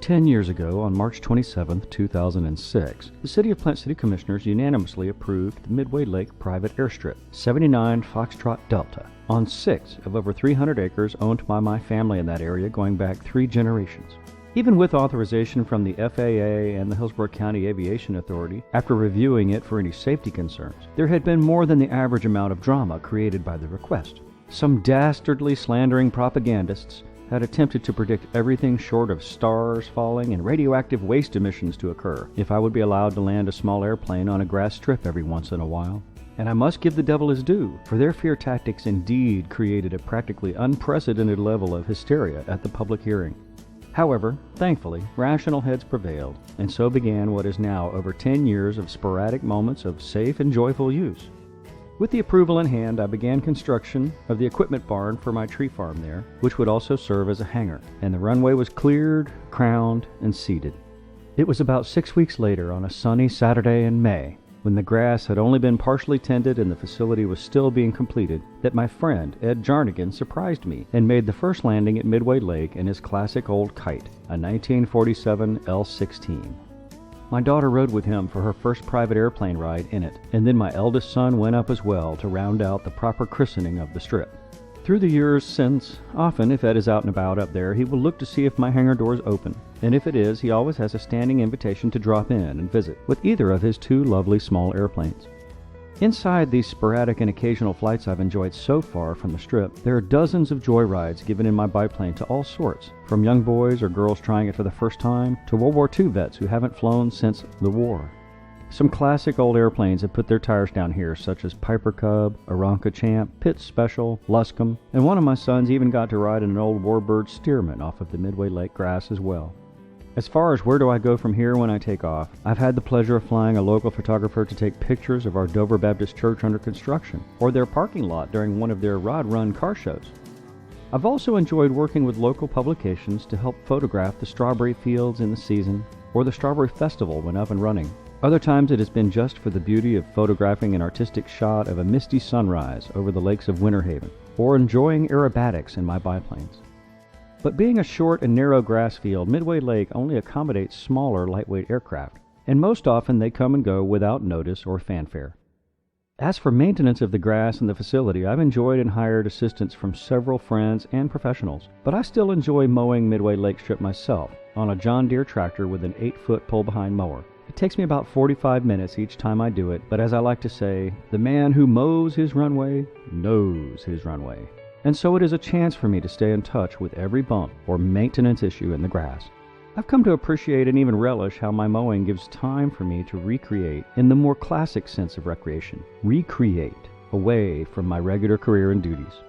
10 years ago, on March 27, 2006, the City of Plant City Commissioners unanimously approved the Midway Lake Private Airstrip, 79 Foxtrot Delta, on 6 of over 300 acres owned by my family in that area going back 3 generations. Even with authorization from the FAA and the Hillsborough County Aviation Authority, after reviewing it for any safety concerns, there had been more than the average amount of drama created by the request. Some dastardly slandering propagandists had attempted to predict everything short of stars falling and radioactive waste emissions to occur if I would be allowed to land a small airplane on a grass strip every once in a while. And I must give the devil his due, for their fear tactics indeed created a practically unprecedented level of hysteria at the public hearing. However, thankfully, rational heads prevailed, and so began what is now over 10 years of sporadic moments of safe and joyful use. With the approval in hand, I began construction of the equipment barn for my tree farm there, which would also serve as a hangar, and the runway was cleared, crowned, and seeded. It was about 6 weeks later, on a sunny Saturday in May, when the grass had only been partially tended and the facility was still being completed, that my friend Ed Jarnigan surprised me and made the first landing at Midway Lake in his classic old kite, a 1947 L-16. My daughter rode with him for her first private airplane ride in it, and then my eldest son went up as well to round out the proper christening of the strip. Through the years since, often if Ed is out and about up there, he will look to see if my hangar door is open, and if it is, he always has a standing invitation to drop in and visit with either of his 2 lovely small airplanes. Inside these sporadic and occasional flights I've enjoyed so far from the strip, there are dozens of joy rides given in my biplane to all sorts, from young boys or girls trying it for the first time to World War II vets who haven't flown since the war. Some classic old airplanes have put their tires down here, such as Piper Cub, Aranca Champ, Pitts Special, Luscombe, and one of my sons even got to ride in an old Warbird Stearman off of the Midway Lake grass as well. As far as where do I go from here when I take off, I've had the pleasure of flying a local photographer to take pictures of our Dover Baptist Church under construction, or their parking lot during one of their Rod Run car shows. I've also enjoyed working with local publications to help photograph the strawberry fields in the season, or the Strawberry Festival when up and running. Other times it has been just for the beauty of photographing an artistic shot of a misty sunrise over the lakes of Winter Haven, or enjoying aerobatics in my biplanes. But being a short and narrow grass field, Midway Lake only accommodates smaller, lightweight aircraft, and most often they come and go without notice or fanfare. As for maintenance of the grass in the facility, I've enjoyed and hired assistance from several friends and professionals, but I still enjoy mowing Midway Lake Strip myself on a John Deere tractor with an 8-foot pull-behind mower. It takes me about 45 minutes each time I do it, but as I like to say, the man who mows his runway knows his runway. And so it is a chance for me to stay in touch with every bump or maintenance issue in the grass. I've come to appreciate and even relish how my mowing gives time for me to recreate in the more classic sense of recreation. Recreate away from my regular career and duties.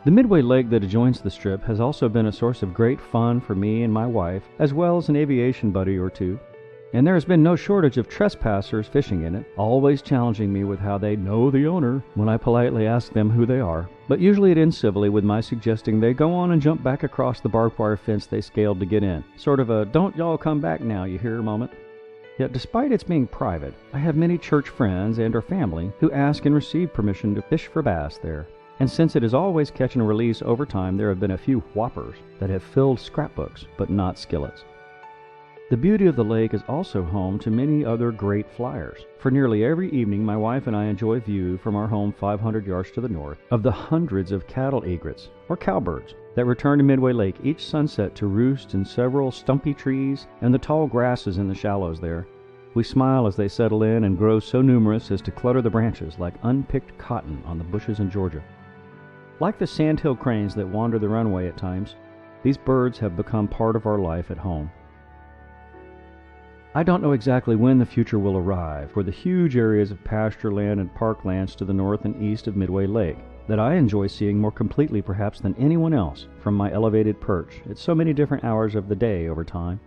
The Midway Lake that adjoins the strip has also been a source of great fun for me and my wife, as well as an aviation buddy or two. And there has been no shortage of trespassers fishing in it, always challenging me with how they know the owner when I politely ask them who they are. But usually it ends civilly with my suggesting they go on and jump back across the barbed wire fence they scaled to get in. Sort of a "don't y'all come back now, you hear" moment. Yet despite its being private, I have many church friends and or family who ask and receive permission to fish for bass there. And since it is always catch and release over time, there have been a few whoppers that have filled scrapbooks, but not skillets. The beauty of the lake is also home to many other great flyers. For nearly every evening, my wife and I enjoy view from our home 500 yards to the north of the hundreds of cattle egrets, or cowbirds, that return to Midway Lake each sunset to roost in several stumpy trees and the tall grasses in the shallows there. We smile as they settle in and grow so numerous as to clutter the branches like unpicked cotton on the bushes in Georgia. Like the sandhill cranes that wander the runway at times, these birds have become part of our life at home. I don't know exactly when the future will arrive for the huge areas of pasture land and parklands to the north and east of Midway Lake that I enjoy seeing more completely perhaps than anyone else from my elevated perch at so many different hours of the day over time.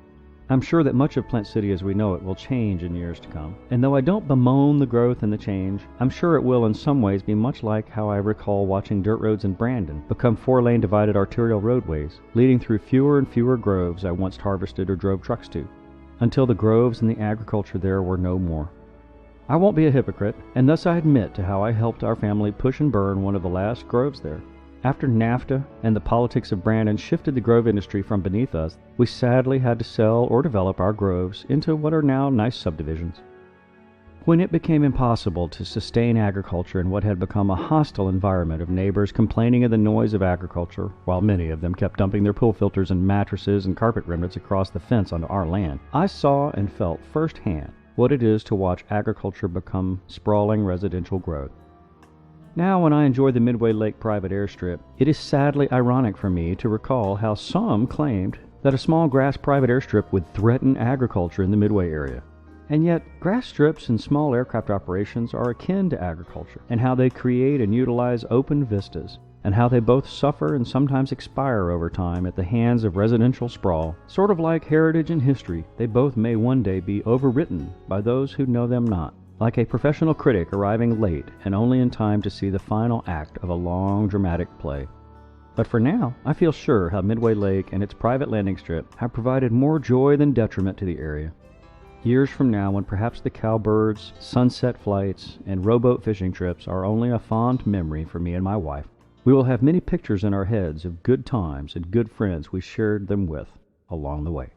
I'm sure that much of Plant City as we know it will change in years to come, and though I don't bemoan the growth and the change, I'm sure it will in some ways be much like how I recall watching dirt roads in Brandon become 4-lane divided arterial roadways, leading through fewer and fewer groves I once harvested or drove trucks to, until the groves and the agriculture there were no more. I won't be a hypocrite, and thus I admit to how I helped our family push and burn one of the last groves there, After NAFTA and the politics of Brandon shifted the grove industry from beneath us, we sadly had to sell or develop our groves into what are now nice subdivisions. When it became impossible to sustain agriculture in what had become a hostile environment of neighbors complaining of the noise of agriculture, while many of them kept dumping their pool filters and mattresses and carpet remnants across the fence onto our land, I saw and felt firsthand what it is to watch agriculture become sprawling residential growth. Now, when I enjoy the Midway Lake private airstrip, it is sadly ironic for me to recall how some claimed that a small grass private airstrip would threaten agriculture in the Midway area. And yet, grass strips and small aircraft operations are akin to agriculture, and how they create and utilize open vistas, and how they both suffer and sometimes expire over time at the hands of residential sprawl. Sort of like heritage and history, they both may one day be overwritten by those who know them not, like a professional critic arriving late and only in time to see the final act of a long, dramatic play. But for now, I feel sure how Midway Lake and its private landing strip have provided more joy than detriment to the area. Years from now, when perhaps the cowbirds, sunset flights, and rowboat fishing trips are only a fond memory for me and my wife, we will have many pictures in our heads of good times and good friends we shared them with along the way.